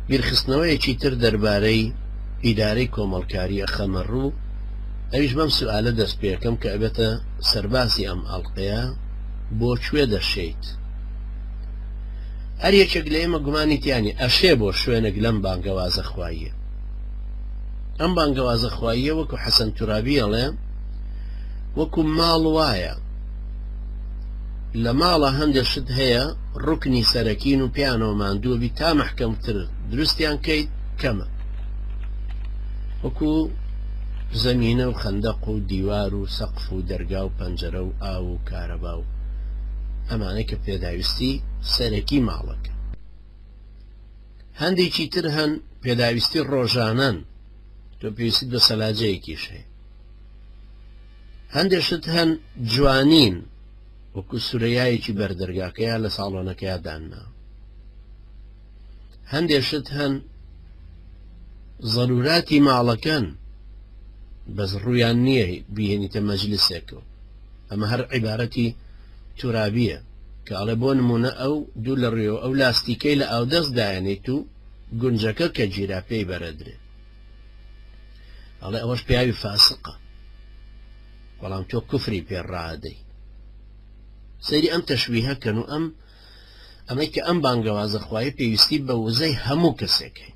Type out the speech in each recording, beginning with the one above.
بیرخستنەوەیەکی تر دەربارەی ئیدارەی کۆمەڵکاری ئەخەمەڕوو ئەویش بەم سوالە دەست پێکەم کە ئەبێتە سەربازی ئەم ئەڵقەیە بۆ کوێ دەشێیت. هەر یەکێک لە ئێمە گومانی تیانی ئەشێ بۆ شوێنێک لەم بانگەوازە خواییە. ئەم بانگەوازە خواییە وەکو حەسەن تورابی ئەڵێ وەکو ماڵ وایە، لە ماڵە هەندێک شت هەیە ڕوکنی سەرەکین و پیانەوە ماندووەبی تا مەحکەمتر دروستیان کەیت کەمە، وەکو زەمینە و خەندەق و دیوار و سەقف و دەرگا و پەنجەرە و ئاو و کارەبا و ئەمانەی کە پێداویستی سەرەکی ماڵەکە. هەندێکی تر هەن پێداویستی ڕۆژانەن، تۆ پێویستیت بە سەلاجەیەکیش هەیە. هەندێک شت هەن جوانین، وەکو سورەیایەکی بەردەرگاکەیە لە ساڵۆنەکەیە داننا. هەندێک شت هەن ضروراتی ماڵەکەن، بەس ڕوویان نییە بهێنیتە مەجلیسێکەوە. ئەمە هەر عیبارەتی تورابیە کە ئەڵێ بۆ نمونە ئەو دوو لە ڕێەوە ئەو لاستیکەی لە ئاودەست دایەنێت و گونجەکە کە گیرا پێی بەرەدرێت، ئەڵێ ئەوەش پیاوی فاسقە، بەڵام تۆ کوفری پێڕادەی. سەیری ئەم تەشبیهەکەن و ئەمەی کە ئەم بانگەوازە خوایە پێویستی بە وزەی هەموو کەسێکە.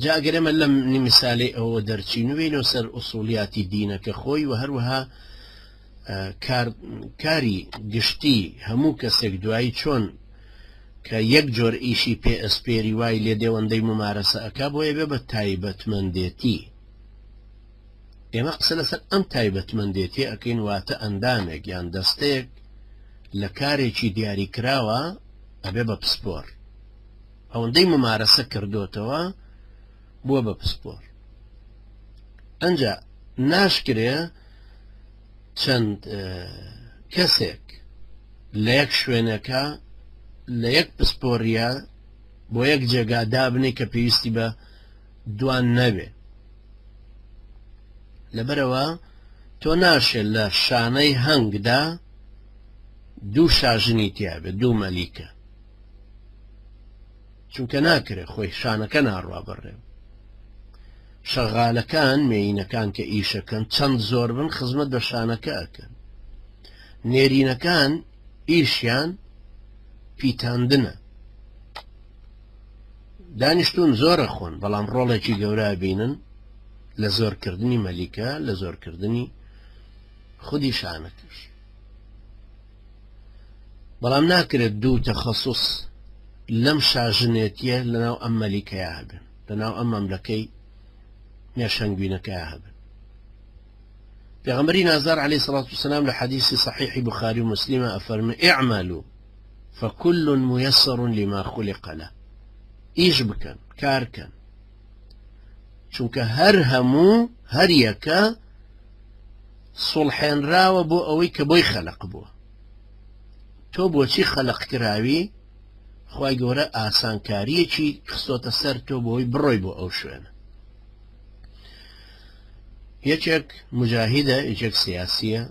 جا ئەگەر ئێمە لەم میسالەی ئەوە دەرچین و بینەوە سەر ئوسوڵیاتی دینەکە خۆی و هەروەها کاری گشتی هەموو کەسێک دوایی چۆن کە یەک جۆر ئیشی پێ ئەسپێری وای لێ دێوەندەی ممارەسە ئەکا بۆیە بێ بە تایبەتمەندێتی. ئێمە قسە لەسەر ئەم تایبەتمەندێتی ئەکەین، واتە ئەندامێک یان دەستەیەک لە کارێکی دیاریکراوە ئەبێ بە پسپۆر، ئەوەندەی ممارەسە کردوتەوە بووە بە پسپۆر. ئەنجا ناشکرێ چەند کەسێک لە یەک شوێنەکە لە یەک پسپۆریە بۆ یەک جێگا دابنێ کە پێویستی بە دوان نەبێ. لەبەرەوە تۆ ناشێت لە شانەی هەنگدا دوو شاژنی تیابێت، دوو مەلیکە، چونکە ناکرێ خۆی شانەکە ناڕوا بڕێ. شەغالەکان مێینەکان کە ئیشەکەن چەند زۆر بن خزمەت بە شانەکە ئەکەن. نێرینەکان ئیشیان پیتاندنە، دانیشتون زۆرە خۆن، بەڵام ڕۆڵێکی گەورە بینن لە زۆرکردنی مەلیکە، لە زۆرکردنی خودی شانەکەش. بەڵام ناکرێت دوو تەخەسوس لەم شاژنێتیە لەناو ئەم مەلیکەیە هەبن، لەناو ئەم مەملەکەی نێشەنگوینەکەیە هەبن. پێغەمبەری نازار عەلەیهی سەڵات وسەلام لە حەدیثی صحیحی بوخاری و مسلیمە ئەفەرمێ ئیعملوا فكل ميسر لما خلق له. ئیش بکەن، کارکەن، چونکە هەر هەموو هەر یەکە سوڵحێنراوە بۆ ئەوەی کە بۆی خەلق بووە. تۆ بۆچی خەلق کراوی؟ خوای گەورە ئاسانکاریەکی خستۆتە سەر تۆ بۆی بڕۆی بۆ ئەو شوێنە. یەکێک مجاهیدە، یەکێک سیاسیە،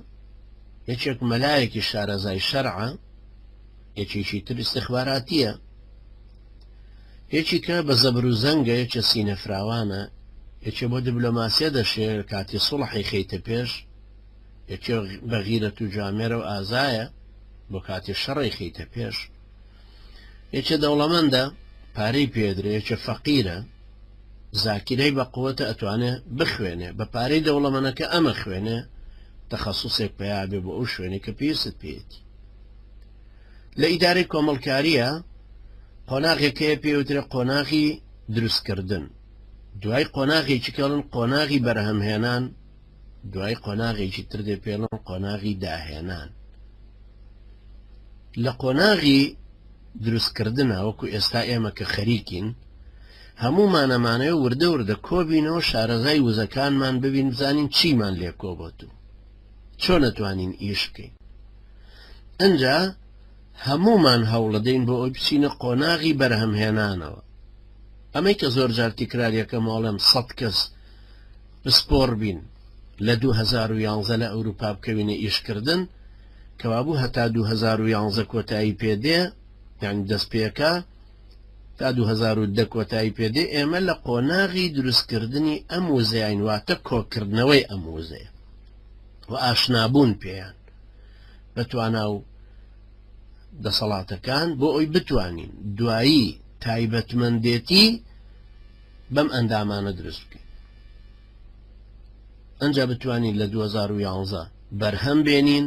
یەکێک مەلایەکی شارەزای شەرعە، یەکێکی تر استخباراتیە، یەکی کە بە زەبر و زەنگە، یەکێ سینەفراوانە، یەکێ بۆ دیبلۆماسیە دەشێت کاتی سوڵحی خەیتە پێش، یەکێ بە غیرەت و جامێرە و ئازایە بۆ کاتی شەڕی خەیتە پێش، یەکێ دەوڵەمەندە پارەی پێدرێ، یەکێ فەقیرە زاکیرەی بە قووەتە ئەتوانێ بخوێنێ بە پارەی دەوڵەمەندەکە ئەمە خوێنێ تەخەسوسێک پێیا بێ بۆ ئەو شوێنێ کە پێویست پێێتی. لە ئیدارەی کۆمەڵکاریە قۆناغێکەیە پێوترێ قۆناغی دروستکردن، دوای قۆناغێکی کەڵن قۆناغی بەرهەمهێنان، دوای قۆناغێکی تر دێ پێڵن قۆناغی داهێنان. لە قۆناغی دروستکردنە وەکو ئێستا ئێمە کە خەریکین هەموومانەمانەیە وردە وردە کۆبینەوە شارەزای وزەکانمان ببین بزانین چیمان لێ کۆبەتوو، چۆن ئەتوانین ئیش بکەین. ئەنجا هەموومان هەوڵەدەین بۆ ئەوی بچینە قۆناغی بەرهەمهێنانەوە. ئەمەی کە زۆر جار تیکراریەکە ماڵێم 100 کەس پسپۆر بین لە 2011 لە ئەوروپا بکەوینە ئیشکردن، کەوابوو هەتا 2011 کۆتایی پێدێ، یعنی دەست پێکە تا 2010 کۆتایی پێدێ ئێمە لە قۆناغی دروستکردنی ئەم وزەیان واتە کۆکردنەوەی ئەم وزەیە و ئاشنابوون پێیان بەتوانا و دەسەڵاتەکان بۆ ئەوی بتوانین دوایی تایبەتمەندێتی بەم ئەندامانە دروست بکەین ئەنجا بتوانین لە 2011 بەرهەم بێنین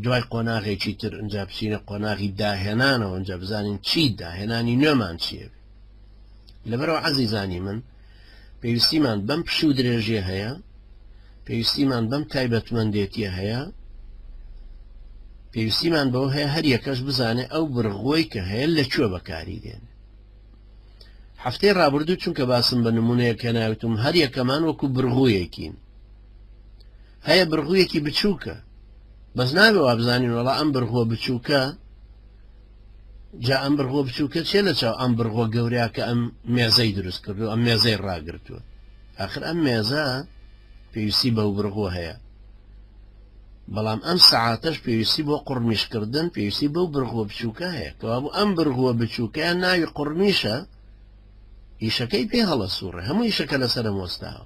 دوای قۆناغێکی تر ئەنجا بچینە قۆناغی داهێنانەوە ئەنجا بزانین چی داهێنانی نوێمان چیە لەبەرەوە عەزیزانی من پێویستیمان بەم پشو درێژێ هەیە پێویستیمان بەم تایبەتمەندێتیە هەیە پێویستیمان بەوە هەیە هەر یەکەش بزانێ ئەو بڕغۆی کە هەیە لەکوێ بەکاری دێن هەفتەی ڕابردوو چونکە باسم بە نمونەیەکە ناوتم هەر یەکەمان وەکو بڕغوویەکین هەیە بڕغوویەکی بچووکە بەس نابێ وا بزانین وەڵا ئەم بڕغۆ بچووکە جا ئەم بڕغۆ بچووکە چێ لە چاو ئەم بڕغۆ گەورەیە کە ئەم مێزەی دروست کردو ئەم مێزەی ڕاگرتووە ئاخر ئەم مێزە پێویستی بەو بڕغۆ هەیە بەڵام ئەم سەعاتەش پێویستی بۆ قڕمیشکردن پێویستی بەو بڕغۆ بچووکە هەیە کەوا بوو ئەم بڕغۆ بچووکەیان ناوی قڕمیشە ئیشەکەی پێ هەڵە سوڕێ هەموو ئیشەکە لەسەر مۆستاوە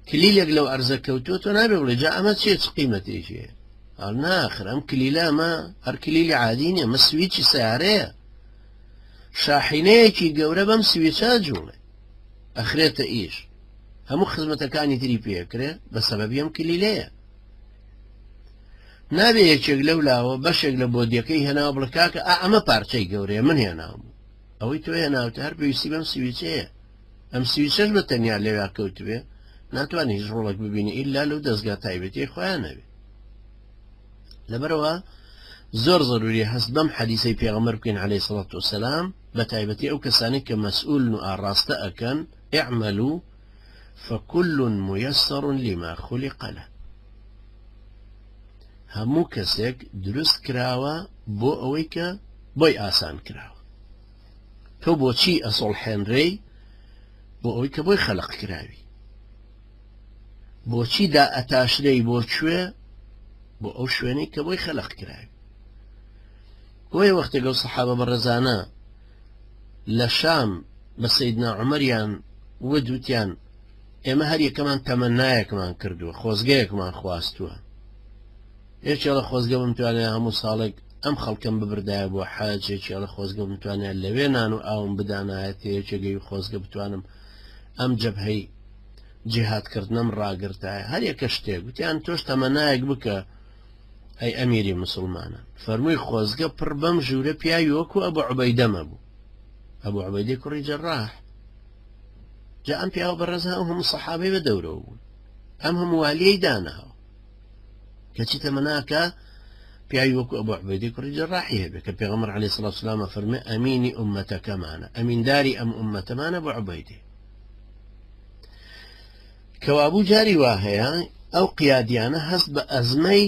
کلیلێک لەو ئەرزە کەوتووە تۆ نابێ بڵێ جا ئەمە چێ قیمەتێکیە هەڵ ناخر ئەم کلیلە ئەمە هەر کلیلی عادی نیە ئەمە سویچی سیارەیە شاحینەیەکی گەورە بەم سویچە جوڵێ ئەخرێتە ئیش هەموو خزمەتەکانی تری پێکرێ بە سەبەبی ئەم کلیلەیە نابێ یەکێک لەو لاوە بەشێک لە بۆدیەکەی هێناوە بڵێ کاکە ئەمە پارچەی گەورەیە من هێناوم ئەوەی تۆ هێناوتە هەر پێویستی بەم سویچەیە ئەم سویچەش بە تەنیا لێوا کەوتوێ ناتوانانی هیچ ڕۆڵێک ببینی ئیلا لەو دەستگا تایبەتی خۆیان نەبێت لەبەرەوە زۆر ضروری هەست بەم حەدیسەی پێغەمبەر بکەین عەلەیهی سەڵات وسەلام بە تایبەتی ئەو کەسانی کە مەسئول و ئاڕاستە ئەکەن اعملوا فكل ميسر لما خلق له هەموو کەسێک دروست کراوە بۆ ئەوەی کە بۆی ئاسان کراوە تۆ بۆچی ئەسڵحێنرەی بۆ ئەوەی کە بۆی خەلق کراوی بۆچی دا ئەتاشرەی بۆ کوێ بۆ ئەو شوێنەی کە بۆی خەلق کراوی بۆیە وەختێک ئەو سەحابە بەڕێزانە لە شام بە سەیدنا عومەریان وتیان ئێمە هەر یەکەمان تەمەنایەکمان کردووە خۆزگەیەکمان خواستووە یەکێڵە خۆزگە بمتوانێت هەموو ساڵێک ئەم خەڵکەم ببردایە بۆ حاج یەکێڵە خۆزگە بمتوانێت لەوێ نان و ئاوم بدانایەت یەکێگەی خۆزگە بتوانم ئەم جەبهەی جیهادکردنم ڕاگرتایە هەر یەکە شتێک گوتیان تۆش تەمەنایەک بکە ئەی ئەمیری مسلمانە فەرمووی خۆزگە پڕ بەم ژوورە پیاوی وەکو ئەبوو عوبەیدەمە بوو ئەبوو عوبەیدەی کوڕی جەڕاح جا ئەم پیاوە بەڕێزە ئەو هەموو سەحابەی بە دەورەوە بوون ئەم هەموو والیەی داناوە کەچی تەمەناکە پیاوی وەکو ئەبوو عوبەیدەی کوڕی جەڕاحی هەبێ کە پێغەمبەر عەلەیهی سەڵات وسەلام فەرمێ ئەمینی ئومەتەکەمانە ئەمینداری ئەم ئومەتەمانە بۆ عوبەیدە کەوابوو جاری وا هەیە ئەو قیادیانە هەست بە ئەزمەی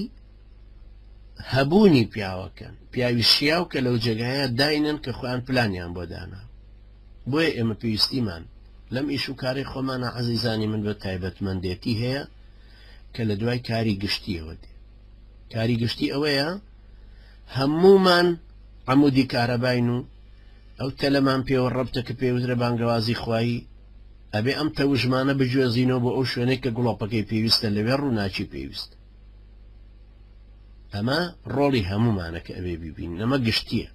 هەبوونی پیاوەکەن پیاوی شیاو کە لەو جێگایە داینن کە خۆیان پلانیان بۆ دانا بۆیە ئێمە پێویستیمان لەم ئیش و کاری خۆمانە عەزیزانی من بە تایبەتمەندێتی هەیە کە لە دوای کاری گشتیەوە دێ کاری گشتی ئەوەیە هەموومان عەمودی کارەباین و ئەو تەلەمان پێوە ڕەبتە کە پێوترە بانگەوازی خوایی ئەبێ ئەم تەوژمانە بجوێزینەوە بۆ ئەو شوێنەی کە گوڵۆپەکەی پێویستە لەوێ ڕووناچی پێویست ئەمە ڕۆڵی هەمومانە کە ئەبێ ببین ئەمە گشتیە